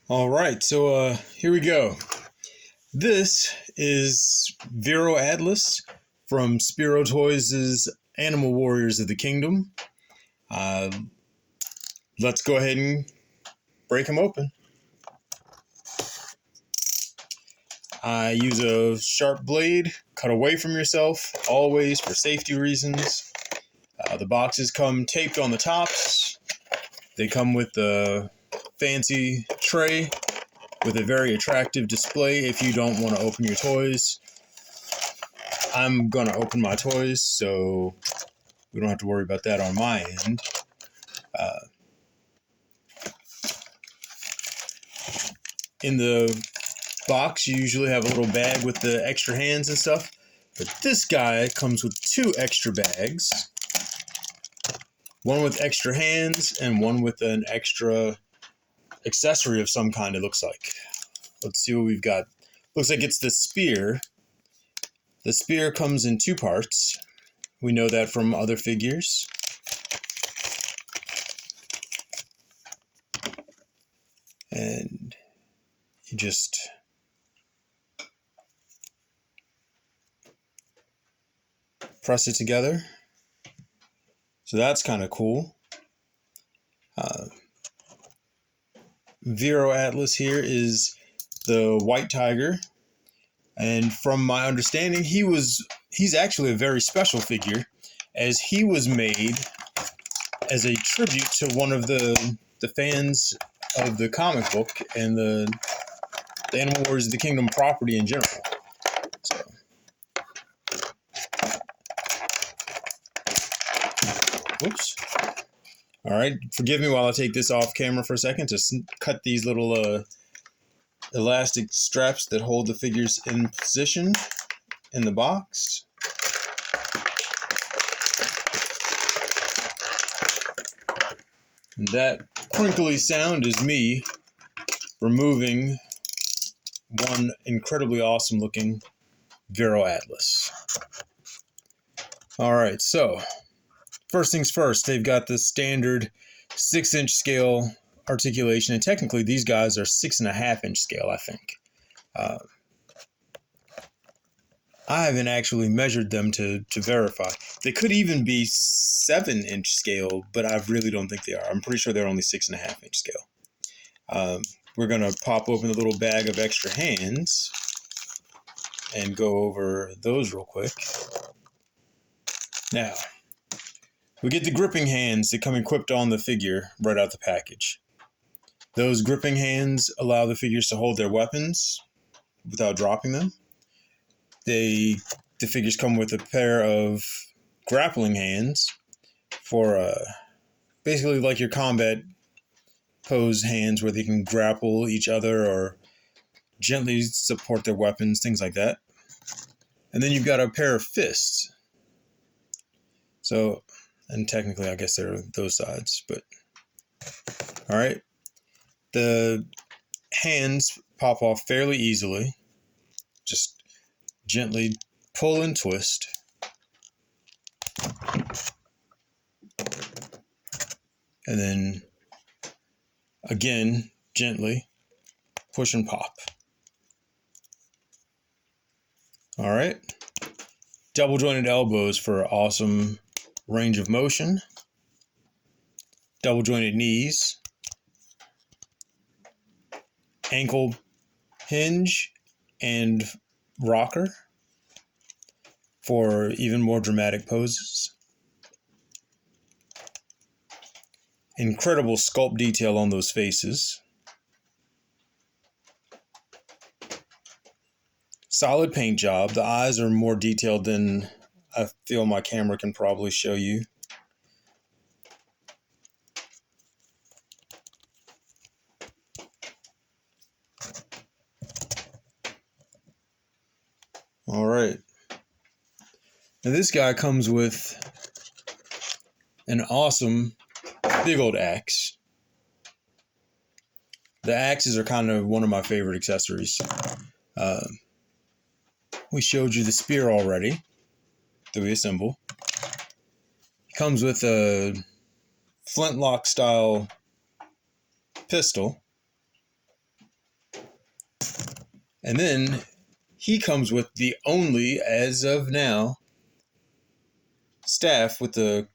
All right, so here we go. This is Vero Atlas from Spero Toys' Animal Warriors of the Kingdom. Uh, let's go ahead and break them open. I use a sharp blade, cut away from yourself, always for safety reasons. The boxes come taped on the tops. They come with a fancy tray with a very attractive display if you don't want to open your toys. I'm going to open my toys, so we don't have to worry about that on my end. In the box, you usually have a little bag with the extra hands and stuff, but this guy comes with two extra bags. One with extra hands and one with an extra accessory of some kind, it looks like. Let's see what we've got. Looks like it's the spear. The spear comes in two parts. We know that from other figures. And you just press it together. So that's kind of cool. Vero Atlas here is the white tiger. And from my understanding, he's actually a very special figure, as he was made as a tribute to one of the fans of the comic book and the Animal Warriors of the Kingdom property in general. So, whoops. All right, forgive me while I take this off camera for a second to cut these little elastic straps that hold the figures in position in the box. And that crinkly sound is me removing one incredibly awesome looking Vero Atlas. All right, so first things first, they've got the standard 6-inch scale articulation, and technically these guys are 6.5-inch scale, I think. I haven't actually measured them to verify. They could even be 7-inch scale, but I really don't think they are. I'm pretty sure they're only 6.5-inch scale. We're going to pop open the little bag of extra hands and go over those real quick. Now, we get the gripping hands that come equipped on the figure right out the package. Those gripping hands allow the figures to hold their weapons without dropping them. The figures come with a pair of grappling hands for basically like your combat pose hands where they can grapple each other or gently support their weapons, things like that. And then you've got a pair of fists. So, and technically I guess they're those sides, but all right. The hands pop off fairly easily. Just gently pull and twist. And then again, gently push and pop. All right. Double jointed elbows for awesome range of motion. Double jointed knees. Ankle hinge and rocker for even more dramatic poses. Incredible sculpt detail on those faces. Solid paint job. The eyes are more detailed than I feel my camera can probably show you. All right. Now this guy comes with an awesome big old axe. The axes are kind of one of my favorite accessories. We showed you the spear already that we assemble. It comes with a flintlock style pistol And then he comes with the only, as of now, staff with the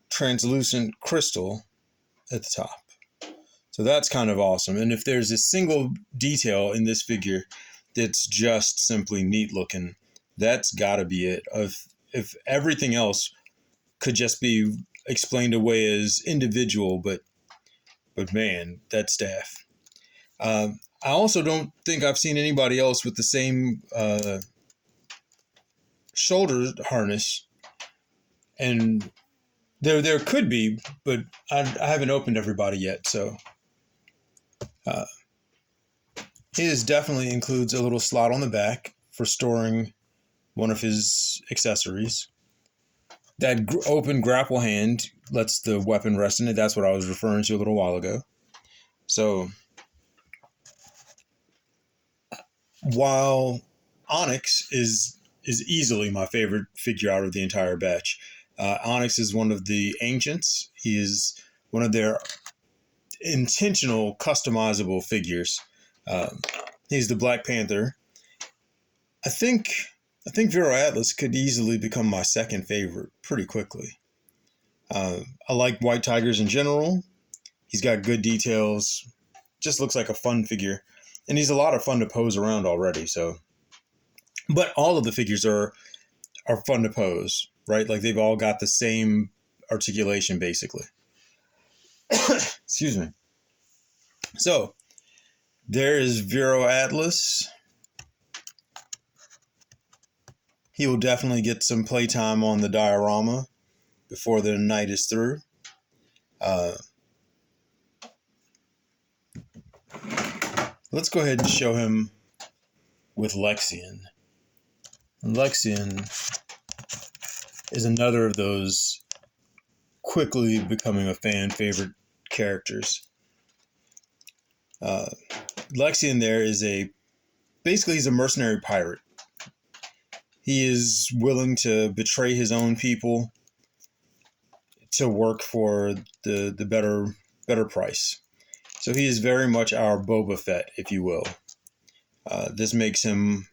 translucent crystal at the top. So that's kind of awesome. And if there's a single detail in this figure that's just simply neat looking, that's got to be it. If everything else could just be explained away as individual, but man, that staff. I also don't think I've seen anybody else with the same shoulder harness, and there could be, but I haven't opened everybody yet. So his definitely includes a little slot on the back for storing one of his accessories. That open grapple hand lets the weapon rest in it. That's what I was referring to a little while ago. So while Onyx is easily my favorite figure out of the entire batch, Onyx is one of the ancients. He is one of their intentional customizable figures. He's the Black Panther. I think Vero Atlas could easily become my second favorite pretty quickly. I like white tigers in general. He's got good details. Just looks like a fun figure. And he's a lot of fun to pose around already. So, but all of the figures are fun to pose, right? Like they've all got the same articulation basically. Excuse me. So there is Vero Atlas. He will definitely get some playtime on the diorama before the night is through. Let's go ahead and show him with Lexian. And Lexian is another of those quickly becoming a fan favorite characters. Lexian there is basically he's a mercenary pirate. He is willing to betray his own people to work for the better price. So he is very much our Boba Fett, if you will. This makes him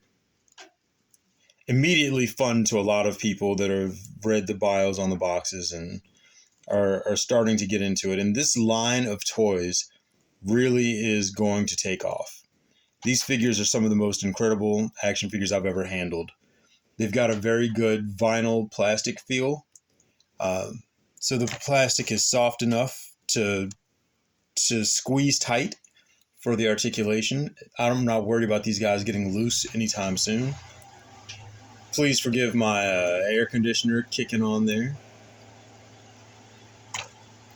immediately fun to a lot of people that have read the bios on the boxes and are starting to get into it. And this line of toys really is going to take off. These figures are some of the most incredible action figures I've ever handled. They've got a very good vinyl plastic feel. So the plastic is soft enough to squeeze tight for the articulation. I'm not worried about these guys getting loose anytime soon. Please forgive my air conditioner kicking on there.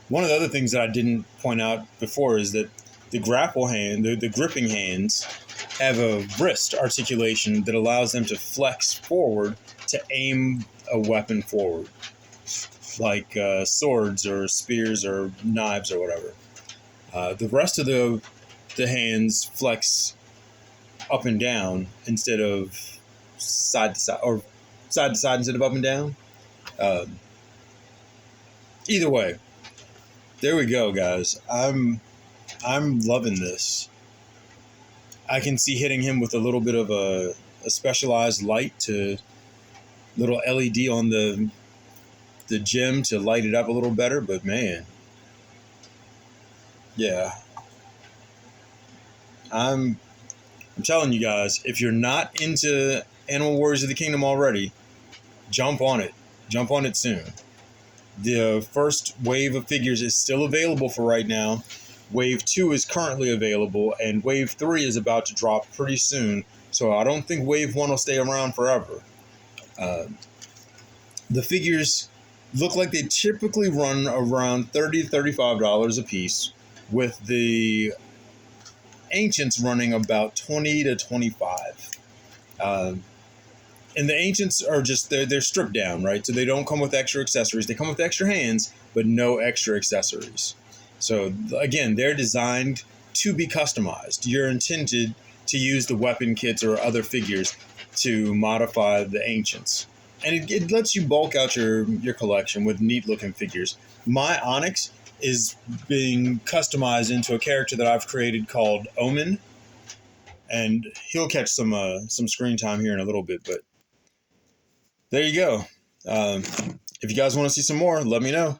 One of the other things that I didn't point out before is that the grapple hand, the gripping hands, have a wrist articulation that allows them to flex forward to aim a weapon forward, like swords or spears or knives or whatever. The rest of the hands flex up and down instead of side to side, or side to side instead of up and down. Either way, there we go, guys. I'm loving this. I can see hitting him with a little bit of a specialized light, to little LED on the gem to light it up a little better, but man, yeah. I'm telling you guys, if you're not into Animal Warriors of the Kingdom already, jump on it. Jump on it soon. The first wave of figures is still available for right now. Wave 2 is currently available, and Wave 3 is about to drop pretty soon. So I don't think Wave 1 will stay around forever. The figures look like they typically run around $30 to $35 a piece, with the Ancients running about $20 to $25. And the Ancients are just, they're stripped down, right? So they don't come with extra accessories. They come with extra hands, but no extra accessories. So again, they're designed to be customized. You're intended to use the weapon kits or other figures to modify the Ancients. And it lets you bulk out your collection with neat looking figures. My Onyx is being customized into a character that I've created called Omen. and he'll catch some screen time here in a little bit. But there you go. If you guys want to see some more, let me know.